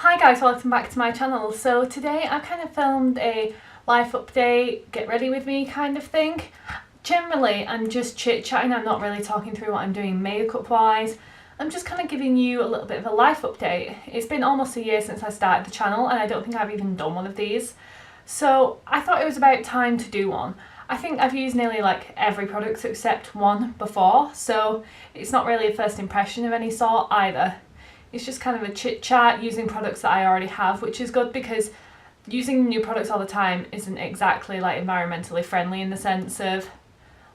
Hi guys, welcome back to my channel. So today I kind of filmed a life update, get ready with me kind of thing. Generally I'm just chit-chatting, I'm not really talking through what I'm doing makeup wise. I'm just kind of giving you a little bit of a life update. It's been almost a year since I started the channel and I don't think I've even done one of these. So I thought it was about time to do one. I think I've used nearly like every product except one before, so it's not really a first impression of any sort either. It's just kind of a chit chat using products that I already have, which is good because using new products all the time isn't exactly like environmentally friendly in the sense of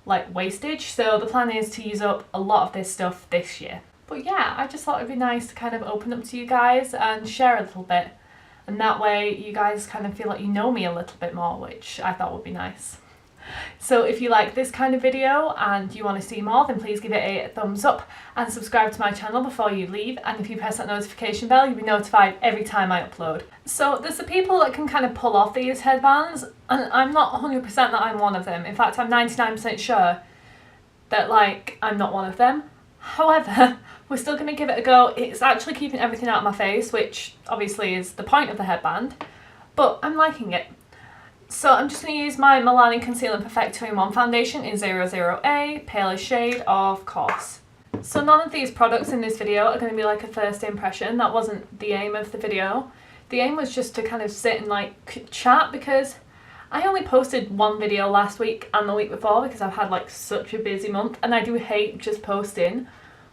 like wastage. So the plan is to use up a lot of this stuff this year. But yeah, I just thought it'd be nice to kind of open up to you guys and share a little bit. And that way you guys kind of feel like you know me a little bit more, which I thought would be nice. So if you like this kind of video and you want to see more, then please give it a thumbs up and subscribe to my channel before you leave, and if you press that notification bell you'll be notified every time I upload. So there's the people that can kind of pull off these headbands, and I'm not 100% that I'm one of them. In fact, I'm 99% sure that like I'm not one of them. However, we're still going to give it a go. It's actually keeping everything out of my face, which obviously is the point of the headband, but I'm liking it. So I'm just going to use my Milani Conceal and Perfect 2-in-1 foundation in 00A, palest shade of course. So none of these products in this video are going to be like a first impression. That wasn't the aim of the video. The aim was just to kind of sit and like chat, because I only posted one video last week and the week before because I've had like such a busy month, and I do hate just posting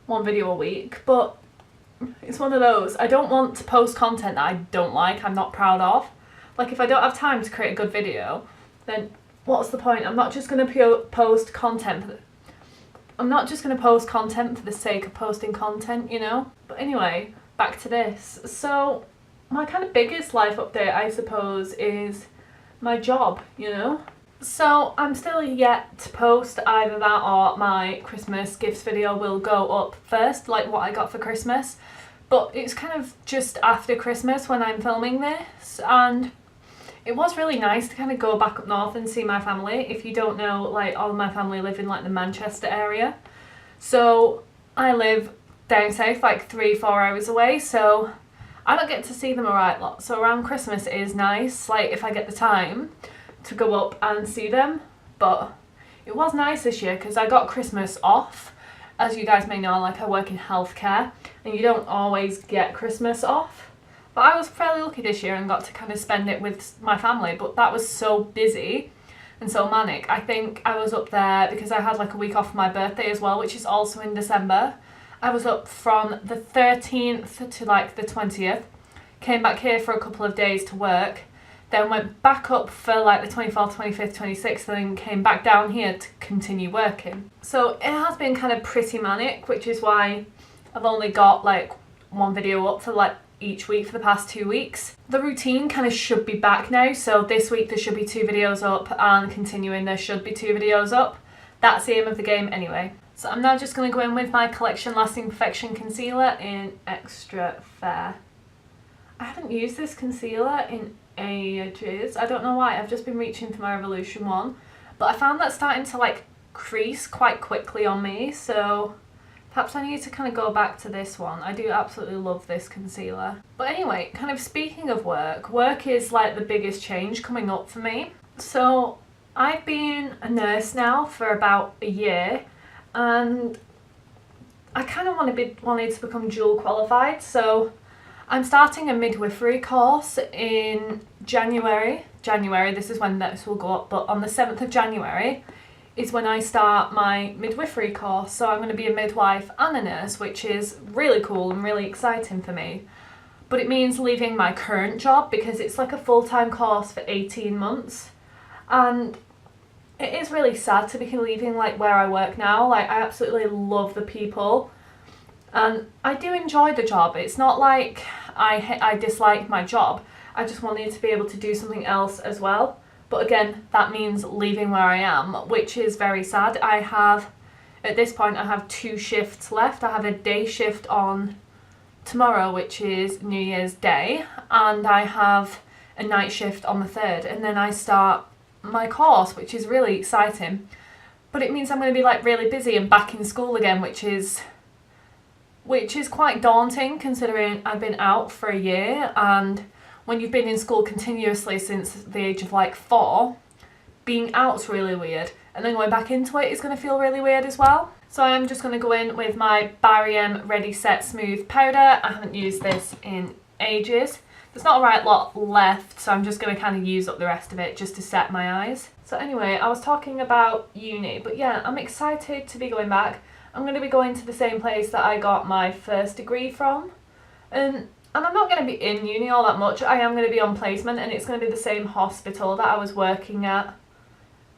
one video a week, but it's one of those. I don't want to post content that I don't like, I'm not proud of. Like if I don't have time to create a good video, then what's the point? I'm not just going to post content for the sake of posting content, you know? But anyway, back to this. So my kind of biggest life update, I suppose, is my job, you know? So I'm still yet to post either that or my Christmas gifts video will go up first, like what I got for Christmas. But it's kind of just after Christmas when I'm filming this, and it was really nice to kind of go back up north and see my family. If you don't know, like all of my family live in like the Manchester area. So I live down south, like 3-4 hours away, so I don't get to see them a right lot. So around Christmas it is nice, like if I get the time to go up and see them. But it was nice this year because I got Christmas off. As you guys may know, like I work in healthcare and you don't always get Christmas off. But I was fairly lucky this year and got to kind of spend it with my family, but that was so busy and so manic. I think I was up there because I had like a week off for my birthday as well, which is also in December. I was up from the 13th to like the 20th, came back here for a couple of days to work, then went back up for like the 24th, 25th, 26th, and then came back down here to continue working. So it has been kind of pretty manic, which is why I've only got like one video up for like each week for the past 2 weeks. The routine kind of should be back now, so this week there should be 2 videos up and continuing there should be 2 videos up. That's the aim of the game anyway. So I'm now just going to go in with my Collection Lasting Perfection Concealer in Extra Fair. I haven't used this concealer in ages. I don't know why, I've just been reaching for my Revolution one, but I found that starting to like crease quite quickly on me, so perhaps I need to kind of go back to this one. I do absolutely love this concealer. But anyway, kind of speaking of work is like the biggest change coming up for me. So I've been a nurse now for about a year, and I kind of wanted to become dual qualified. So I'm starting a midwifery course in January. This is when this will go up, but on the 7th of January is when I start my midwifery course. So I'm going to be a midwife and a nurse, which is really cool and really exciting for me. But it means leaving my current job because it's like a full-time course for 18 months. And it is really sad to be leaving like where I work now. Like I absolutely love the people and I do enjoy the job. It's not like I dislike my job. I just wanted to be able to do something else as well. But again, that means leaving where I am, which is very sad. At this point, I have 2 shifts left. I have a day shift on tomorrow, which is New Year's Day, and I have a night shift on the 3rd, and then I start my course, which is really exciting. But it means I'm going to be like really busy and back in school again, which is which is quite daunting considering I've been out for a year, and when you've been in school continuously since the age of like 4, being out's really weird, and then going back into it is going to feel really weird as well. So I'm just going to go in with my Barry Ready Set Smooth powder. I haven't used this in ages. There's not a right lot left, so I'm just going to kind of use up the rest of it just to set my eyes. So anyway, I was talking about uni, but yeah, I'm excited to be going back. I'm going to be going to the same place that I got my first degree from. And I'm not going to be in uni all that much. I am going to be on placement, and it's going to be the same hospital that I was working at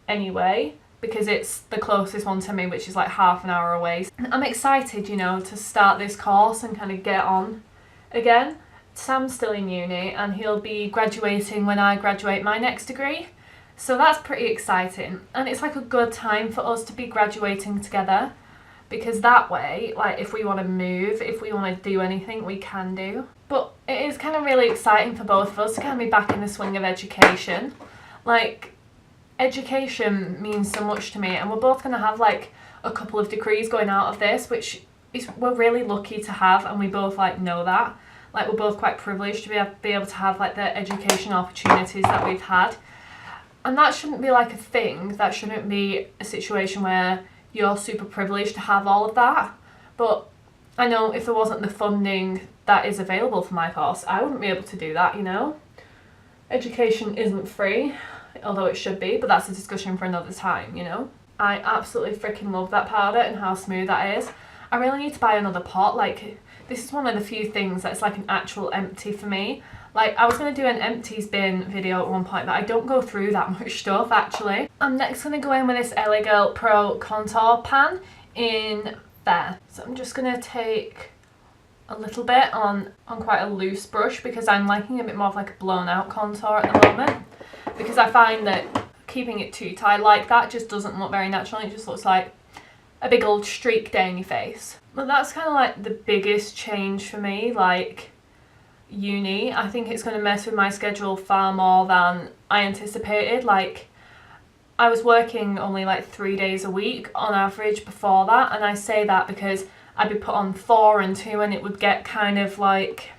anyway, because it's the closest one to me, which is like half an hour away. I'm excited, you know, to start this course and kind of get on again. Sam's still in uni and he'll be graduating when I graduate my next degree. So that's pretty exciting. And it's like a good time for us to be graduating together, because that way, like if we want to move, if we want to do anything, we can do. But it is kind of really exciting for both of us to kind of be back in the swing of education. Like, education means so much to me, and we're both going to have like a couple of degrees going out of this, which is we're really lucky to have, and we both like know that. Like, we're both quite privileged to be able to have like the education opportunities that we've had. And that shouldn't be like a thing. That shouldn't be a situation where you're super privileged to have all of that. But I know if there wasn't the funding that is available for my course, I wouldn't be able to do that, you know? Education isn't free, although it should be, but that's a discussion for another time, you know? I absolutely freaking love that powder and how smooth that is. I really need to buy another pot. Like, this is one of the few things that's like an actual empty for me. Like, I was going to do an empties bin video at one point, but I don't go through that much stuff actually. I'm next going to go in with this LA Girl Pro Contour Pan in Fair. So I'm just going to take a little bit on quite a loose brush, because I'm liking a bit more of like a blown out contour at the moment. Because I find that keeping it too tight like that just doesn't look very natural. It just looks like a big old streak down your face. But that's kind of like the biggest change for me, like uni. I think it's going to mess with my schedule far more than I anticipated. Like, I was working only like 3 days a week on average before that, and I say that because I'd be put on 4 and 2 and it would get kind of like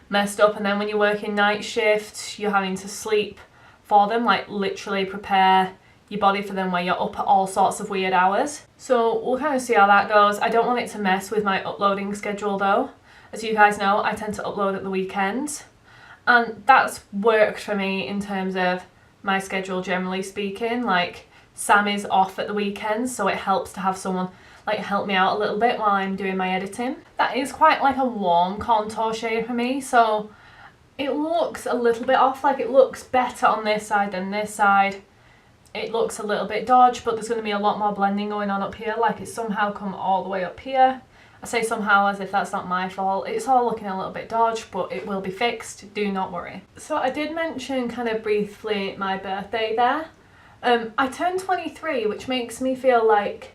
messed up, and then when you're working night shifts you're having to sleep for them, like literally prepare your body for them, where you're up at all sorts of weird hours. So we'll kind of see how that goes. I don't want it to mess with my uploading schedule though. As you guys know, I tend to upload at the weekends, and that's worked for me in terms of my schedule generally speaking. Like, Sam is off at the weekends, so it helps to have someone like help me out a little bit while I'm doing my editing. That is quite like a warm contour shade for me, so it looks a little bit off. Like, it looks better on this side than this side. It looks a little bit dodgy, but there's going to be a lot more blending going on up here. Like, it's somehow come all the way up here. I say somehow as if that's not my fault. It's all looking a little bit dodgy, but it will be fixed, do not worry. So I did mention kind of briefly my birthday there. I turned 23, which makes me feel like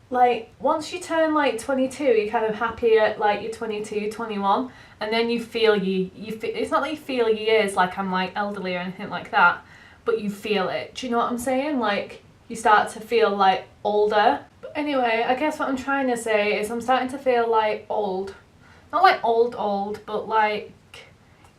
once you turn like 22, you're kind of happy at like you're 22, 21, and then you feel it's not that you feel your years like I'm like elderly or anything like that, but you feel it. Do you know what I'm saying? Like, you start to feel like older. But anyway, I guess what I'm trying to say is I'm starting to feel like old. Not like old, but like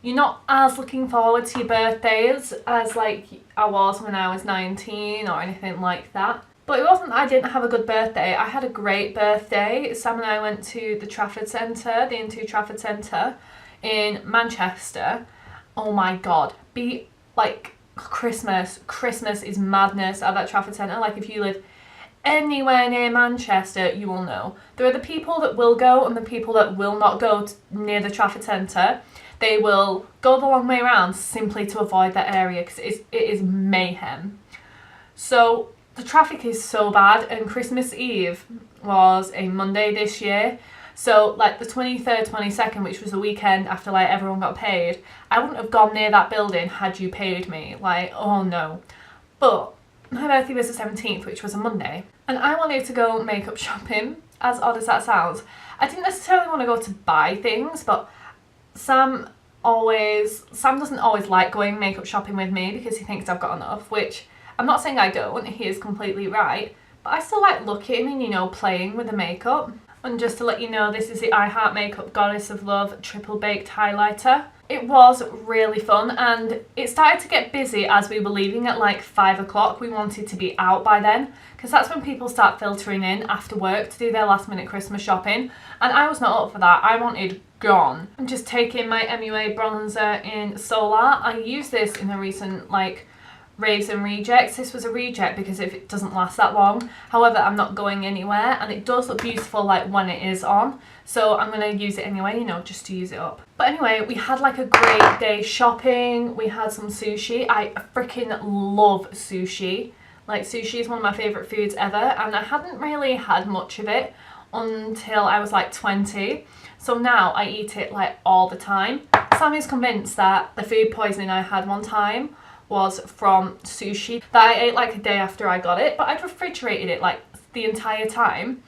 you're not as looking forward to your birthdays as like I was when I was 19 or anything like that. But it wasn't that I didn't have a good birthday. I had a great birthday. Sam and I went to the Trafford Centre, the N2 Trafford Centre in Manchester. Oh my god. Christmas is madness at that Trafford Centre. Like, if you live anywhere near Manchester, you will know. There are the people that will go and the people that will not go near the Trafford Centre. They will go the long way around simply to avoid that area, because it is mayhem. So the traffic is so bad, and Christmas Eve was a Monday this year. So like the 23rd, 22nd, which was the weekend after like everyone got paid, I wouldn't have gone near that building had you paid me. Like, oh no. But my birthday was the 17th, which was a Monday, and I wanted to go makeup shopping, as odd as that sounds. I didn't necessarily want to go to buy things, but Sam doesn't always like going makeup shopping with me because he thinks I've got enough, which I'm not saying I don't, he is completely right, but I still like looking and, you know, playing with the makeup. And just to let you know, this is the I Heart Makeup Goddess of Love Triple Baked Highlighter. It was really fun, and it started to get busy as we were leaving at like 5 o'clock. We wanted to be out by then, because that's when people start filtering in after work to do their last minute Christmas shopping, and I was not up for that. I wanted gone. I'm just taking my MUA bronzer in Solar. I used this in a recent like Raves and Rejects. This was a reject because it doesn't last that long. However, I'm not going anywhere, and it does look beautiful like when it is on. So I'm going to use it anyway, you know, just to use it up. But anyway, we had like a great day shopping. We had some sushi. I freaking love sushi. Like, sushi is one of my favourite foods ever, and I hadn't really had much of it until I was like 20. So now I eat it like all the time. Sam is convinced that the food poisoning I had one time was from sushi that I ate like a day after I got it, but I'd refrigerated it like the entire time,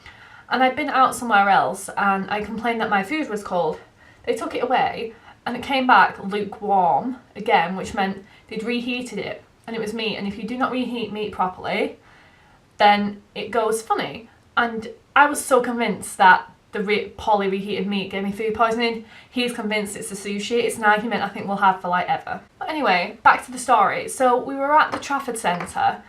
and I'd been out somewhere else and I complained that my food was cold. They took it away and it came back lukewarm again, which meant they'd reheated it, and it was meat, and if you do not reheat meat properly then it goes funny. And I was so convinced that the poorly reheated meat gave me food poisoning. He's convinced it's the sushi. It's an argument I think we'll have for like ever. But anyway, back to the story. So we were at the Trafford Centre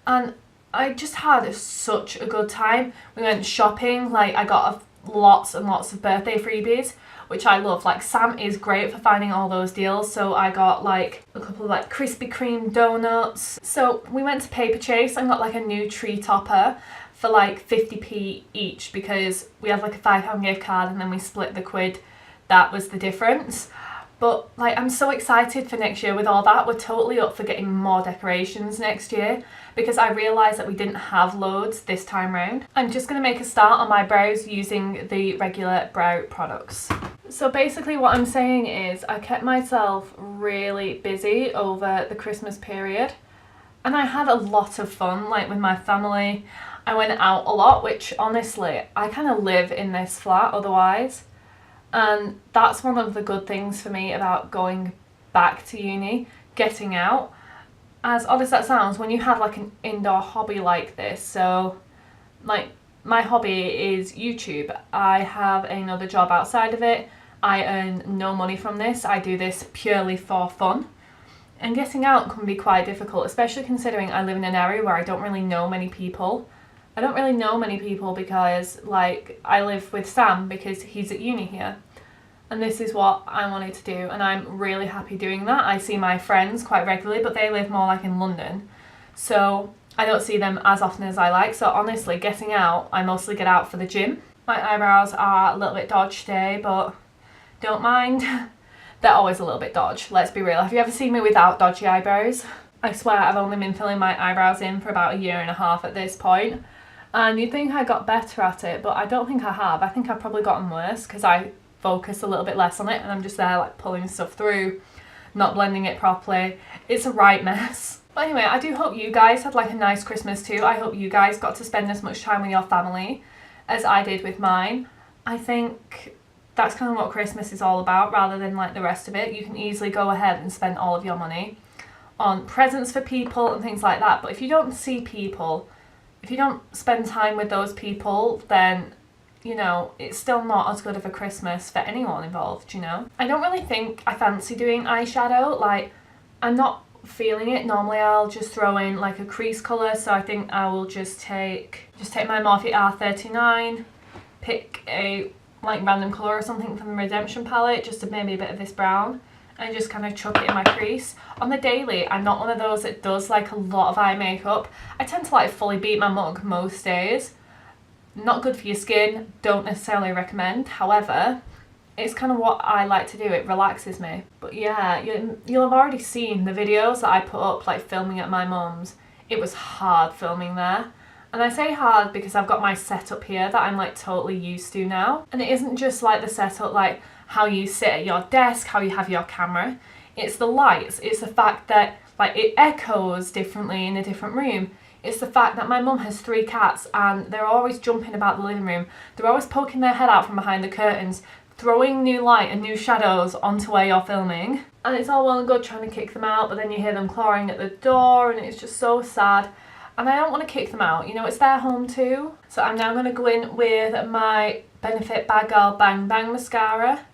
and I just had such a good time. We went shopping. Like, I got lots and lots of birthday freebies, which I love. Like, Sam is great for finding all those deals. So I got like a couple of like Krispy Kreme donuts. So we went to Paper Chase and got like a new tree topper for like 50p each, because we had like a £5 gift card and then we split the quid. That was the difference. But like, I'm so excited for next year with all that. We're totally up for getting more decorations next year, because I realised that we didn't have loads this time round. I'm just going to make a start on my brows using the regular brow products. So basically what I'm saying is I kept myself really busy over the Christmas period, and I had a lot of fun like with my family. I went out a lot, which honestly, I kind of live in this flat otherwise. And that's one of the good things for me about going back to uni, getting out. As odd as that sounds, when you have like an indoor hobby like this, so like my hobby is YouTube. I have another job outside of it. I earn no money from this. I do this purely for fun. And getting out can be quite difficult, especially considering I live in an area where I don't really know many people. I don't really know many people because like I live with Sam because he's at uni here, and this is what I wanted to do, and I'm really happy doing that. I see my friends quite regularly, but they live more like in London, so I don't see them as often as I like. So honestly, getting out, I mostly get out for the gym. My eyebrows are a little bit dodged today, but don't mind. They're always a little bit dodged, let's be real. Have you ever seen me without dodgy eyebrows? I swear I've only been filling my eyebrows in for about 1.5 years at this point. And you'd think I got better at it, but I don't think I have. I think I've probably gotten worse because I focus a little bit less on it, and I'm just there like pulling stuff through, not blending it properly. It's a right mess. But anyway, I do hope you guys had like a nice Christmas too. I hope you guys got to spend as much time with your family as I did with mine. I think that's kind of what Christmas is all about, rather than like the rest of it. You can easily go ahead and spend all of your money on presents for people and things like that, but if you don't see people, if you don't spend time with those people, then, you know, it's still not as good of a Christmas for anyone involved, you know? I don't really think I fancy doing eyeshadow. Like, I'm not feeling it. Normally I'll just throw in like a crease colour, so I think I will just take my Morphe R39, pick a like random colour or something from the Redemption palette, just to maybe a bit of this brown, and just kind of chuck it in my crease. On the daily, I'm not one of those that does like a lot of eye makeup. I tend to like fully beat my mug most days. Not good for your skin, don't necessarily recommend. However, it's kind of what I like to do, it relaxes me. But yeah, you'll have already seen the videos that I put up like filming at my mum's. It was hard filming there. And I say hard because I've got my setup here that I'm like totally used to now. And it isn't just like the setup like how you sit at your desk, how you have your camera. It's the lights, it's the fact that like it echoes differently in a different room. It's the fact that my mum has 3 cats and they're always jumping about the living room. They're always poking their head out from behind the curtains, throwing new light and new shadows onto where you're filming. And it's all well and good trying to kick them out, but then you hear them clawing at the door and it's just so sad. And I don't want to kick them out, you know, it's their home too. So I'm now going to go in with my Benefit Bad Girl Bang Bang mascara.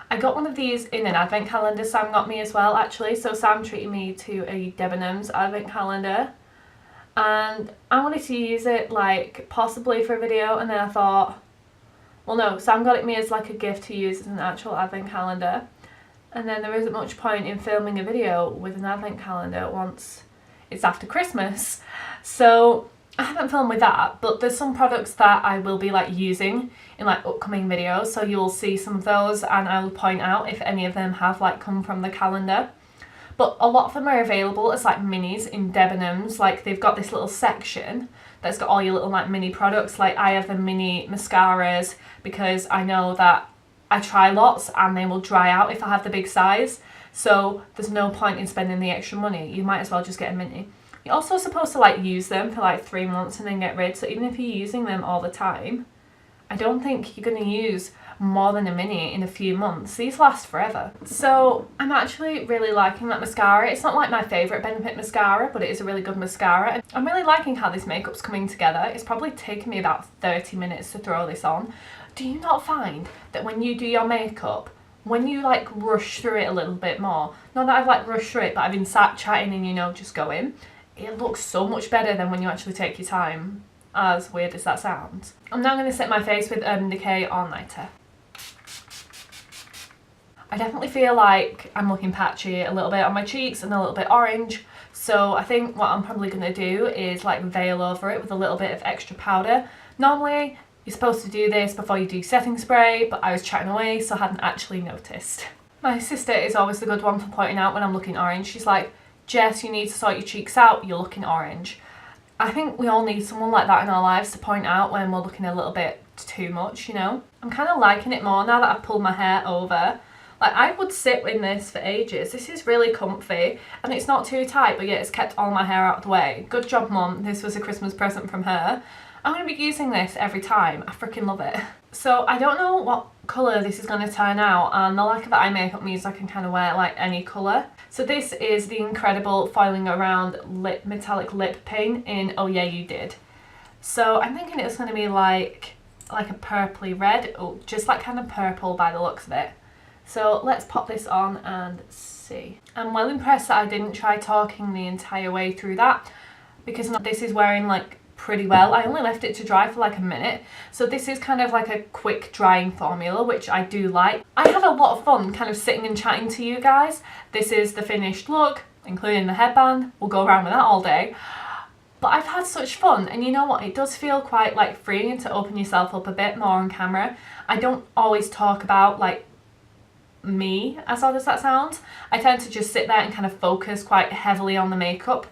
I got one of these in an advent calendar Sam got me as well actually, so Sam treated me to a Debenhams advent calendar and I wanted to use it like possibly for a video, and then I thought, well no, Sam got it me as like a gift to use as an actual advent calendar, and then there isn't much point in filming a video with an advent calendar once it's after Christmas. So I haven't filmed with that, but there's some products that I will be like using in like upcoming videos, so you'll see some of those and I will point out if any of them have like come from the calendar. But a lot of them are available as like minis in Debenhams. Like they've got this little section that's got all your little like mini products. Like I have the mini mascaras because I know that I try lots and they will dry out if I have the big size, so there's no point in spending the extra money. You might as well just get a mini. You're also supposed to like use them for like 3 months and then get rid, so even if you're using them all the time, I don't think you're going to use more than a mini in a few months. These last forever. So I'm actually really liking that mascara. It's not like my favourite Benefit mascara, but it is a really good mascara. And I'm really liking how this makeup's coming together. It's probably taken me about 30 minutes to throw this on. Do you not find that when you do your makeup, when you like rush through it a little bit more, not that I've like rushed through it, but I've been sat chatting and you know just going, it looks so much better than when you actually take your time, as weird as that sounds. I'm now going to set my face with Urban Decay All-Nighter. I definitely feel like I'm looking patchy a little bit on my cheeks and a little bit orange, so I think what I'm probably going to do is like veil over it with a little bit of extra powder. Normally you're supposed to do this before you do setting spray, but I was chatting away so I hadn't actually noticed. My sister is always the good one for pointing out when I'm looking orange. She's like, Jess, you need to sort your cheeks out, you're looking orange. I think we all need someone like that in our lives to point out when we're looking a little bit too much, you know? I'm kind of liking it more now that I've pulled my hair over. Like, I would sit in this for ages. This is really comfy and it's not too tight, but yet it's kept all my hair out of the way. Good job, Mum. This was a Christmas present from her. I'm going to be using this every time. I freaking love it. So I don't know what colour this is going to turn out, and the lack of eye makeup means I can kind of wear like any colour. So this is the incredible Foiling Around Metallic Lip Paint in Oh Yeah You Did. So I'm thinking it's going to be like a purpley red, oh, just like kind of purple by the looks of it. So let's pop this on and see. I'm well impressed that I didn't try talking the entire way through that, because this is wearing like pretty well. I only left it to dry for like a minute, so this is kind of like a quick drying formula, which I do like. I had a lot of fun kind of sitting and chatting to you guys. This is the finished look, including the headband. We'll go around with that all day. But I've had such fun, and you know what, it does feel quite like freeing to open yourself up a bit more on camera. I don't always talk about like me, as odd as that sounds. I tend to just sit there and kind of focus quite heavily on the makeup,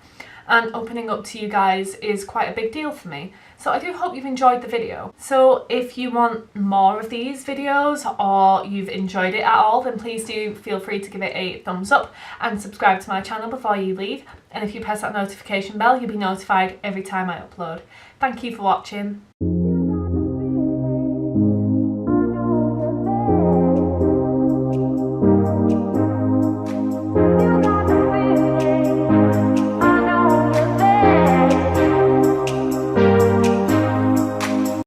and opening up to you guys is quite a big deal for me. So I do hope you've enjoyed the video. So if you want more of these videos or you've enjoyed it at all, then please do feel free to give it a thumbs up and subscribe to my channel before you leave. And if you press that notification bell, you'll be notified every time I upload. Thank you for watching.